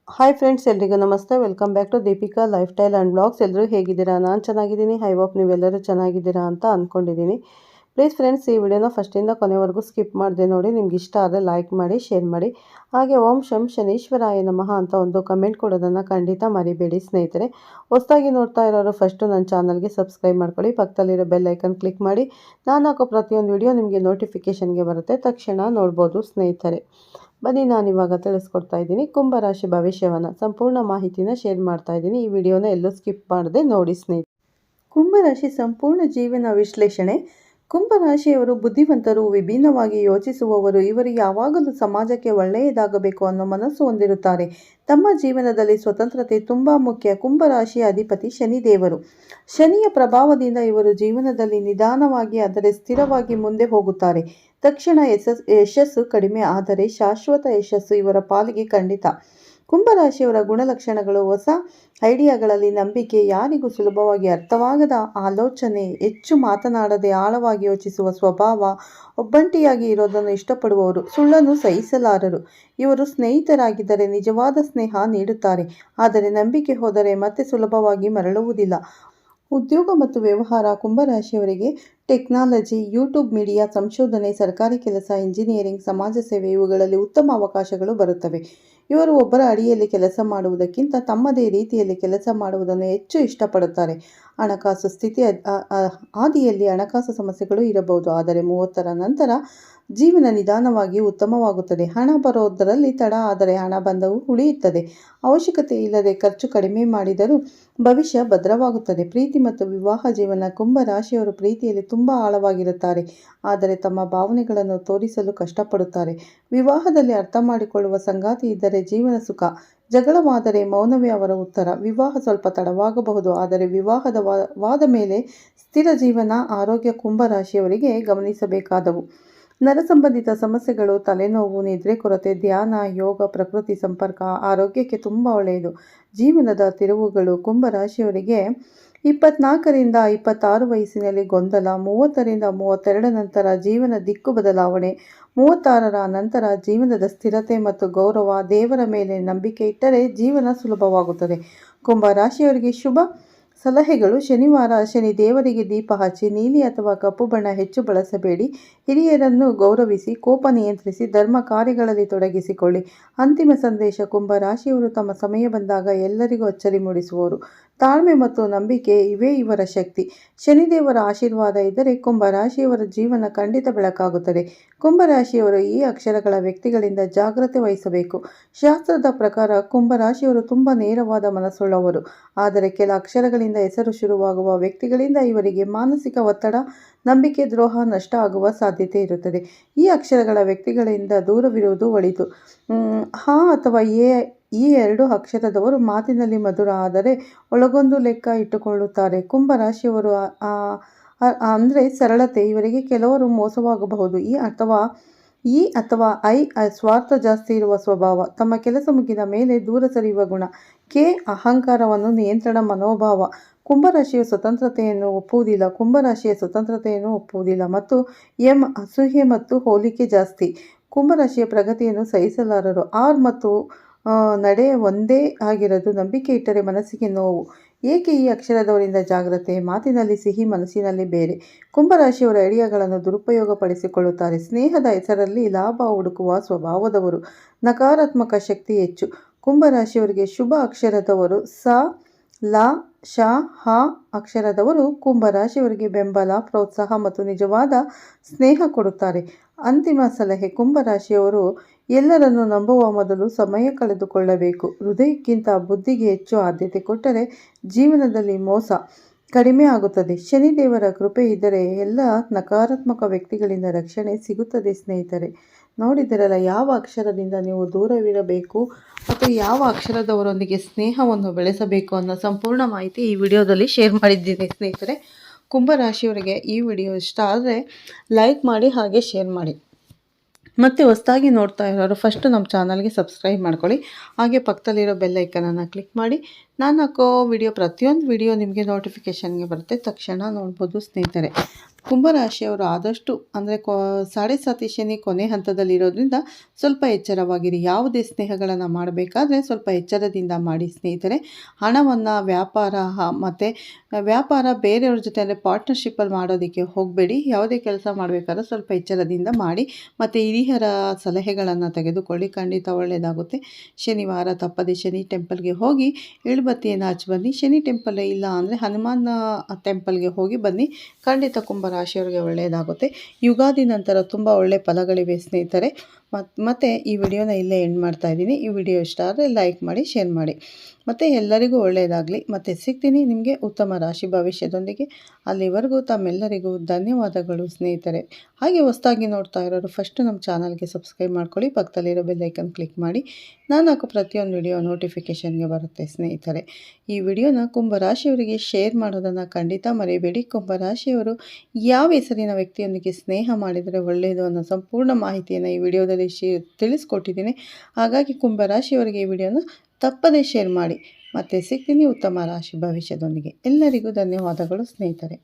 Hi friends, ಎಲ್ರಿಗೂ ನಮಸ್ತೆ. Welcome back to Deepika lifestyle and blogs. ಎಲ್ಲರೂ ಹೇಗಿದ್ದೀರಾ? ನಾನು ಚೆನ್ನಾಗಿದ್ದೀನಿ. ಐ ಹೋಪ್ ನೀವೆಲ್ಲರೂ ಚೆನ್ನಾಗಿದ್ದೀರಾ ಅಂತ ಅಂದ್ಕೊಂಡಿದ್ದೀನಿ. ಪ್ಲೀಸ್ ಫ್ರೆಂಡ್ಸ್, ಈ ವಿಡಿಯೋನ ಫಸ್ಟಿಂದ ಕೊನೆವರೆಗೂ ಸ್ಕಿಪ್ ಮಾಡಿದೆ ನೋಡಿ. ನಿಮ್ಗೆ ಇಷ್ಟ ಆದರೆ ಲೈಕ್ ಮಾಡಿ, ಶೇರ್ ಮಾಡಿ. ಹಾಗೆ ಓಂ ಶಂ ಶನೀಶ್ವರಾಯ ನಮಃ ಅಂತ ಒಂದು ಕಮೆಂಟ್ ಕೊಡೋದನ್ನು ಖಂಡಿತ ಮರಿಬೇಡಿ ಸ್ನೇಹಿತರೆ. ಹೊಸದಾಗಿ ನೋಡ್ತಾ ಇರೋರು ಫಸ್ಟು ನನ್ನ ಚಾನಲ್ಗೆ ಸಬ್ಸ್ಕ್ರೈಬ್ ಮಾಡ್ಕೊಳ್ಳಿ. ಪಕ್ಕದಲ್ಲಿರೋ ಬೆಲ್ ಐಕನ್ ಕ್ಲಿಕ್ ಮಾಡಿ. ನಾನು ಹಾಕೋ ಪ್ರತಿಯೊಂದು ವಿಡಿಯೋ ನಿಮಗೆ ನೋಟಿಫಿಕೇಷನ್ಗೆ ಬರುತ್ತೆ, ತಕ್ಷಣ ನೋಡ್ಬೋದು ಸ್ನೇಹಿತರೆ. ಬನ್ನಿ, ನಾನಿವಾಗ ತಿಳಿಸ್ಕೊಡ್ತಾ ಇದ್ದೀನಿ ಕುಂಭರಾಶಿ ಭವಿಷ್ಯವನ್ನು. ಸಂಪೂರ್ಣ ಮಾಹಿತಿನ ಶೇರ್ ಮಾಡ್ತಾ ಇದ್ದೀನಿ. ಈ ವಿಡಿಯೋನ ಎಲ್ಲೂ ಸ್ಕಿಪ್ ಮಾಡದೆ ನೋಡಿ ಸ್ನೇಹಿತರೆ. ಕುಂಭರಾಶಿ ಸಂಪೂರ್ಣ ಜೀವನ ವಿಶ್ಲೇಷಣೆ. ಕುಂಭರಾಶಿಯವರು ಬುದ್ಧಿವಂತರು, ವಿಭಿನ್ನವಾಗಿ ಯೋಚಿಸುವವರು. ಇವರು ಯಾವಾಗಲೂ ಸಮಾಜಕ್ಕೆ ಒಳ್ಳೆಯದಾಗಬೇಕು ಅನ್ನೋ ಮನಸ್ಸು ಹೊಂದಿರುತ್ತಾರೆ. ತಮ್ಮ ಜೀವನದಲ್ಲಿ ಸ್ವತಂತ್ರತೆ ತುಂಬ ಮುಖ್ಯ. ಕುಂಭರಾಶಿಯ ಅಧಿಪತಿ ಶನಿದೇವರು. ಶನಿಯ ಪ್ರಭಾವದಿಂದ ಇವರು ಜೀವನದಲ್ಲಿ ನಿಧಾನವಾಗಿ ಆದರೆ ಸ್ಥಿರವಾಗಿ ಮುಂದೆ ಹೋಗುತ್ತಾರೆ. ತಕ್ಷಣ ಯಶಸ್ಸು ಕಡಿಮೆ, ಆದರೆ ಶಾಶ್ವತ ಯಶಸ್ಸು ಇವರ ಪಾಲಿಗೆ ಖಂಡಿತ. ಕುಂಭರಾಶಿಯವರ ಗುಣಲಕ್ಷಣಗಳು: ಹೊಸ ಐಡಿಯಾಗಳಲ್ಲಿ ನಂಬಿಕೆ, ಯಾರಿಗೂ ಸುಲಭವಾಗಿ ಅರ್ಥವಾಗದ ಆಲೋಚನೆ, ಹೆಚ್ಚು ಮಾತನಾಡದೆ ಆಳವಾಗಿ ಯೋಚಿಸುವ ಸ್ವಭಾವ, ಒಬ್ಬಂಟಿಯಾಗಿ ಇರೋದನ್ನು ಇಷ್ಟಪಡುವವರು, ಸುಳ್ಳನ್ನು ಸಹಿಸಲಾರರು. ಇವರು ಸ್ನೇಹಿತರಾಗಿದ್ದರೆ ನಿಜವಾದ ಸ್ನೇಹ ನೀಡುತ್ತಾರೆ, ಆದರೆ ನಂಬಿಕೆ ಹೋದರೆ ಮತ್ತೆ ಸುಲಭವಾಗಿ ಮರಳುವುದಿಲ್ಲ. ಉದ್ಯೋಗ ಮತ್ತು ವ್ಯವಹಾರ: ಕುಂಭರಾಶಿಯವರಿಗೆ ಟೆಕ್ನಾಲಜಿ, ಯೂಟ್ಯೂಬ್, ಮೀಡಿಯಾ, ಸಂಶೋಧನೆ, ಸರ್ಕಾರಿ ಕೆಲಸ, ಇಂಜಿನಿಯರಿಂಗ್, ಸಮಾಜ ಸೇವೆ ಇವುಗಳಲ್ಲಿ ಉತ್ತಮ ಅವಕಾಶಗಳು ಬರುತ್ತವೆ. ಇವರು ಒಬ್ಬರ ಅಡಿಯಲ್ಲಿ ಕೆಲಸ ಮಾಡುವುದಕ್ಕಿಂತ ತಮ್ಮದೇ ರೀತಿಯಲ್ಲಿ ಕೆಲಸ ಮಾಡುವುದನ್ನು ಹೆಚ್ಚು ಇಷ್ಟಪಡುತ್ತಾರೆ. ಹಣಕಾಸು ಸ್ಥಿತಿ: ಆದಿಯಲ್ಲಿ ಹಣಕಾಸು ಸಮಸ್ಯೆಗಳು ಇರಬಹುದು, ಆದರೆ 30ರ ನಂತರ ಜೀವನ ನಿಧಾನವಾಗಿ ಉತ್ತಮವಾಗುತ್ತದೆ. ಹಣ ಬರೋದರಲ್ಲಿ ತಡ, ಆದರೆ ಹಣ ಬಂದವು ಉಳಿಯುತ್ತದೆ. ಅವಶ್ಯಕತೆ ಇಲ್ಲದೆ ಖರ್ಚು ಕಡಿಮೆ ಮಾಡಿದರೂ ಭವಿಷ್ಯ ಭದ್ರವಾಗುತ್ತದೆ. ಪ್ರೀತಿ ಮತ್ತು ವಿವಾಹ ಜೀವನ: ಕುಂಭರಾಶಿಯವರು ಪ್ರೀತಿಯಲ್ಲಿ ತುಂಬ ಆಳವಾಗಿರುತ್ತಾರೆ, ಆದರೆ ತಮ್ಮ ಭಾವನೆಗಳನ್ನು ತೋರಿಸಲು ಕಷ್ಟಪಡುತ್ತಾರೆ. ವಿವಾಹದಲ್ಲಿ ಅರ್ಥ ಮಾಡಿಕೊಳ್ಳುವ ಸಂಗಾತಿ ಇದ್ದರೆ ಜೀವನ ಸುಖ. ಜಗಳವಾದರೆ ಮೌನವೇ ಅವರ ಉತ್ತರ. ವಿವಾಹ ಸ್ವಲ್ಪ ತಡವಾಗಬಹುದು, ಆದರೆ ವಿವಾಹವಾದ ಮೇಲೆ ಸ್ಥಿರ ಜೀವನ. ಆರೋಗ್ಯ: ಕುಂಭರಾಶಿಯವರಿಗೆ ಗಮನಿಸಬೇಕಾದವು: ನರ ಸಂಬಂಧಿತ ಸಮಸ್ಯೆಗಳು, ತಲೆನೋವು, ನಿದ್ರೆ ಕೊರತೆ. ಧ್ಯಾನ, ಯೋಗ, ಪ್ರಕೃತಿ ಸಂಪರ್ಕ ಆರೋಗ್ಯಕ್ಕೆ ತುಂಬ ಒಳ್ಳೆಯದು. ಜೀವನದ ತಿರುವುಗಳು: ಕುಂಭರಾಶಿಯವರಿಗೆ 24ರಿಂದ 26 ವಯಸ್ಸಿನಲ್ಲಿ ಗೊಂದಲ, 30ರಿಂದ 32 ನಂತರ ಜೀವನ ದಿಕ್ಕು ಬದಲಾವಣೆ, 36ರ ನಂತರ ಜೀವನದ ಸ್ಥಿರತೆ ಮತ್ತು ಗೌರವ. ದೇವರ ಮೇಲೆ ನಂಬಿಕೆ ಇಟ್ಟರೆ ಜೀವನ ಸುಲಭವಾಗುತ್ತದೆ. ಕುಂಭರಾಶಿಯವರಿಗೆ ಶುಭ ಸಲಹೆಗಳು: ಶನಿವಾರ ಶನಿ ದೇವರಿಗೆ ದೀಪ ಹಚ್ಚಿ. ನೀಲಿ ಅಥವಾ ಕಪ್ಪು ಬಣ್ಣ ಹೆಚ್ಚು ಬಳಸಬೇಡಿ. ಹಿರಿಯರನ್ನು ಗೌರವಿಸಿ, ಕೋಪ ನಿಯಂತ್ರಿಸಿ, ಧರ್ಮ ಕಾರ್ಯಗಳಲ್ಲಿ ತೊಡಗಿಸಿಕೊಳ್ಳಿ. ಅಂತಿಮ ಸಂದೇಶ: ಕುಂಭರಾಶಿಯವರು ತಮ್ಮ ಸಮಯ ಬಂದಾಗ ಎಲ್ಲರಿಗೂ ಅಚ್ಚರಿ ಮೂಡಿಸುವವರು. ತಾಳ್ಮೆ ಮತ್ತು ನಂಬಿಕೆ ಇವೇ ಇವರ ಶಕ್ತಿ. ಶನಿದೇವರ ಆಶೀರ್ವಾದ ಇದ್ದರೆ ಕುಂಭರಾಶಿಯವರ ಜೀವನ ಖಂಡಿತ ಬೆಳಕಾಗುತ್ತದೆ. ಕುಂಭರಾಶಿಯವರು ಈ ಅಕ್ಷರಗಳ ವ್ಯಕ್ತಿಗಳಿಂದ ಜಾಗ್ರತೆ ವಹಿಸಬೇಕು. ಶಾಸ್ತ್ರದ ಪ್ರಕಾರ ಕುಂಭರಾಶಿಯವರು ತುಂಬ ನೇರವಾದ ಮನಸ್ಸುಳ್ಳವರು, ಆದರೆ ಕೆಲ ಅಕ್ಷರಗಳಿಂದ ಹೆಸರು ಶುರುವಾಗುವ ವ್ಯಕ್ತಿಗಳಿಂದ ಇವರಿಗೆ ಮಾನಸಿಕ ಒತ್ತಡ, ನಂಬಿಕೆ ದ್ರೋಹ, ನಷ್ಟ ಆಗುವ ಸಾಧ್ಯತೆ ಇರುತ್ತದೆ. ಈ ಅಕ್ಷರಗಳ ವ್ಯಕ್ತಿಗಳಿಂದ ದೂರವಿರುವುದು ಒಳಿತು. ಹ ಅಥವಾ ಎ ಈ 2 ಅಕ್ಷರದವರು ಮಾತಿನಲ್ಲಿ ಮಧುರ, ಆದರೆ ಒಳಗೊಂದು ಲೆಕ್ಕ ಇಟ್ಟುಕೊಳ್ಳುತ್ತಾರೆ. ಕುಂಭರಾಶಿಯವರು ಅಂದರೆ ಸರಳತೆ: ಇವರಿಗೆ ಕೆಲವರು ಮೋಸವಾಗಬಹುದು. ಈ ಅಥವಾ ಐ ಸ್ವಾರ್ಥ ಜಾಸ್ತಿ ಇರುವ ಸ್ವಭಾವ. ತಮ್ಮ ಕೆಲಸ ಮುಗಿದ ಮೇಲೆ ದೂರ ಸರಿಯುವ ಗುಣ. ಕೆ ಅಹಂಕಾರವನ್ನು ನಿಯಂತ್ರಣ ಮನೋಭಾವ. ಕುಂಭರಾಶಿಯ ಸ್ವತಂತ್ರತೆಯನ್ನು ಒಪ್ಪುವುದಿಲ್ಲ. ಮತ್ತು ಎಂ ಅಸೂಯೆ ಮತ್ತು ಹೋಲಿಕೆ ಜಾಸ್ತಿ. ಕುಂಭರಾಶಿಯ ಪ್ರಗತಿಯನ್ನು ಸಹಿಸಲಾರರು. ಆರ್ ಮತ್ತು ನಡೆ ಒಂದೇ ಆಗಿರದು. ನಂಬಿಕೆ ಇಟ್ಟರೆ ಮನಸ್ಸಿಗೆ ನೋವು. ಏಕೆ ಈ ಅಕ್ಷರದವರಿಂದ ಜಾಗ್ರತೆ: ಮಾತಿನಲ್ಲಿ ಸಿಹಿ, ಮನಸ್ಸಿನಲ್ಲಿ ಬೇರೆ. ಕುಂಭರಾಶಿಯವರ ಐಡಿಯಾಗಳನ್ನು ದುರುಪಯೋಗಪಡಿಸಿಕೊಳ್ಳುತ್ತಾರೆ. ಸ್ನೇಹದ ಹೆಸರಲ್ಲಿ ಲಾಭ ಹುಡುಕುವ ಸ್ವಭಾವದವರು. ನಕಾರಾತ್ಮಕ ಶಕ್ತಿ ಹೆಚ್ಚು. ಕುಂಭರಾಶಿಯವರಿಗೆ ಶುಭ ಅಕ್ಷರದವರು ಸ, ಲ, ಶ, ಹ ಅಕ್ಷರದವರು ಕುಂಭರಾಶಿಯವರಿಗೆ ಬೆಂಬಲ, ಪ್ರೋತ್ಸಾಹ ಮತ್ತು ನಿಜವಾದ ಸ್ನೇಹ ಕೊಡುತ್ತಾರೆ. ಅಂತಿಮ ಸಲಹೆ: ಕುಂಭರಾಶಿಯವರು ಎಲ್ಲರನ್ನು ನಂಬುವ ಮೊದಲು ಸಮಯ ಕಳೆದುಕೊಳ್ಳಬೇಕು. ಹೃದಯಕ್ಕಿಂತ ಬುದ್ಧಿಗೆ ಹೆಚ್ಚು ಆದ್ಯತೆ ಕೊಟ್ಟರೆ ಜೀವನದಲ್ಲಿ ಮೋಸ ಕಡಿಮೆ ಆಗುತ್ತದೆ. ಶನಿದೇವರ ಕೃಪೆ ಇದ್ದರೆ ಎಲ್ಲ ನಕಾರಾತ್ಮಕ ವ್ಯಕ್ತಿಗಳಿಂದ ರಕ್ಷಣೆ ಸಿಗುತ್ತದೆ. ಸ್ನೇಹಿತರೆ, ನೋಡಿದಿರಲ್ಲ ಯಾವ ಅಕ್ಷರದಿಂದ ನೀವು ದೂರವಿರಬೇಕು ಮತ್ತು ಯಾವ ಅಕ್ಷರದವರೊಂದಿಗೆ ಸ್ನೇಹವನ್ನು ಬೆಳೆಸಬೇಕು ಅನ್ನೋ ಸಂಪೂರ್ಣ ಮಾಹಿತಿ ಈ ವಿಡಿಯೋದಲ್ಲಿ ಶೇರ್ ಮಾಡಿದ್ದೀನಿ ಸ್ನೇಹಿತರೆ. ಕುಂಭರಾಶಿಯವರಿಗೆ ಈ ವಿಡಿಯೋ ಇಷ್ಟ ಆದರೆ ಲೈಕ್ ಮಾಡಿ, ಹಾಗೆ ಶೇರ್ ಮಾಡಿ. ಮತ್ತು ಹೊಸದಾಗಿ ನೋಡ್ತಾ ಇರೋರು ಫಸ್ಟು ನಮ್ಮ ಚಾನಲ್ಗೆ ಸಬ್ಸ್ಕ್ರೈಬ್ ಮಾಡ್ಕೊಳ್ಳಿ. ಹಾಗೆ ಪಕ್ಕದಲ್ಲಿರೋ ಬೆಲ್ ಐಕನನ್ನು ಕ್ಲಿಕ್ ಮಾಡಿ. ನಾನು ಹಾಕೋ ಪ್ರತಿಯೊಂದು ವಿಡಿಯೋ ನಿಮಗೆ ನೋಟಿಫಿಕೇಷನ್ಗೆ ಬರುತ್ತೆ, ತಕ್ಷಣ ನೋಡ್ಬೋದು ಸ್ನೇಹಿತರೆ. ಕುಂಭರಾಶಿಯವರು ಆದಷ್ಟು ಅಂದರೆ 7.5 ಶನಿ ಕೊನೆ ಹಂತದಲ್ಲಿರೋದ್ರಿಂದ ಸ್ವಲ್ಪ ಎಚ್ಚರವಾಗಿರಿ. ಯಾವುದೇ ಸ್ನೇಹಗಳನ್ನು ಮಾಡಬೇಕಾದ್ರೆ ಸ್ವಲ್ಪ ಎಚ್ಚರದಿಂದ ಮಾಡಿ ಸ್ನೇಹಿತರೆ. ಹಣವನ್ನು ಮತ್ತು ವ್ಯಾಪಾರ ಬೇರೆಯವ್ರ ಜೊತೆ ಅಂದರೆ ಪಾರ್ಟ್ನರ್ಶಿಪ್ಪಲ್ಲಿ ಮಾಡೋದಕ್ಕೆ ಹೋಗಬೇಡಿ. ಯಾವುದೇ ಕೆಲಸ ಮಾಡಬೇಕಾದ್ರೆ ಸ್ವಲ್ಪ ಎಚ್ಚರದಿಂದ ಮಾಡಿ ಮತ್ತು ಹಿರಿಯರ ಸಲಹೆಗಳನ್ನು ತೆಗೆದುಕೊಳ್ಳಿ, ಖಂಡಿತ ಒಳ್ಳೆಯದಾಗುತ್ತೆ. ಶನಿವಾರ ತಪ್ಪದೆ ಶನಿ ಟೆಂಪಲ್ಗೆ ಹೋಗಿ ಎಳ್ಬತ್ತಿಯನ್ನು ಹಚ್ಚಿ ಬನ್ನಿ. ಶನಿ ಟೆಂಪಲ್ ಇಲ್ಲ ಅಂದರೆ ಹನುಮಾನ್ ಟೆಂಪಲ್ಗೆ ಹೋಗಿ ಬನ್ನಿ, ಖಂಡಿತ ಕುಂಭರಾಶಿಯವರಿಗೆ ಒಳ್ಳೆಯದಾಗುತ್ತೆ. ಯುಗಾದಿ ನಂತರ ತುಂಬ ಒಳ್ಳೆಯ ಫಲಗಳಿವೆ ಸ್ನೇಹಿತರೆ. ಮತ್ತು ಈ ವಿಡಿಯೋನ ಇಲ್ಲೇ ಎಂಡ್ ಮಾಡ್ತಾ ಇದ್ದೀನಿ. ಈ ವಿಡಿಯೋ ಇಷ್ಟ ಆದರೆ ಲೈಕ್ ಮಾಡಿ, ಶೇರ್ ಮಾಡಿ. ಮತ್ತು ಎಲ್ಲರಿಗೂ ಒಳ್ಳೆಯದಾಗಲಿ. ಮತ್ತು ಸಿಗ್ತೀನಿ ನಿಮಗೆ ಉತ್ತಮ ರಾಶಿ ಭವಿಷ್ಯದೊಂದಿಗೆ. ಅಲ್ಲಿವರೆಗೂ ತಮ್ಮೆಲ್ಲರಿಗೂ ಧನ್ಯವಾದಗಳು ಸ್ನೇಹಿತರೆ. ಹಾಗೆ ಹೊಸದಾಗಿ ನೋಡ್ತಾ ಇರೋರು ಫಸ್ಟ್ ನಮ್ಮ ಚಾನಲ್ಗೆ ಸಬ್ಸ್ಕ್ರೈಬ್ ಮಾಡ್ಕೊಳ್ಳಿ, ಪಕ್ಕದಲ್ಲಿರೋ ಬೆಲ್ ಐಕನ್ ಕ್ಲಿಕ್ ಮಾಡಿ. ನಾನು ಹಾಕೋ ಪ್ರತಿಯೊಂದು ವಿಡಿಯೋ ನೋಟಿಫಿಕೇಷನ್ಗೆ ಬರುತ್ತೆ ಸ್ನೇಹಿತರೆ. ಈ ವಿಡಿಯೋನ ಕುಂಭರಾಶಿಯವರಿಗೆ ಶೇರ್ ಮಾಡೋದನ್ನು ಖಂಡಿತ ಮರೆಯಬೇಡಿ. ಕುಂಭರಾಶಿಯವರು ಯಾವ ಹೆಸರಿನ ವ್ಯಕ್ತಿಯೊಂದಿಗೆ ಸ್ನೇಹ ಮಾಡಿದರೆ ಒಳ್ಳೆಯದು ಅನ್ನೋ ಸಂಪೂರ್ಣ ಮಾಹಿತಿಯನ್ನು ಈ ವಿಡಿಯೋದಲ್ಲಿ ತಿಳಿಸ್ಕೊಟ್ಟಿದ್ದೀನಿ. ಹಾಗಾಗಿ ಕುಂಭರಾಶಿಯವರಿಗೆ ಈ ವಿಡಿಯೋನ ತಪ್ಪದೇ ಶೇರ್ ಮಾಡಿ. ಮತ್ತೆ ಸಿಗ್ತೀನಿ ಉತ್ತಮ ರಾಶಿ ಭವಿಷ್ಯದೊಂದಿಗೆ. ಎಲ್ಲರಿಗೂ ಧನ್ಯವಾದಗಳು ಸ್ನೇಹಿತರೆ.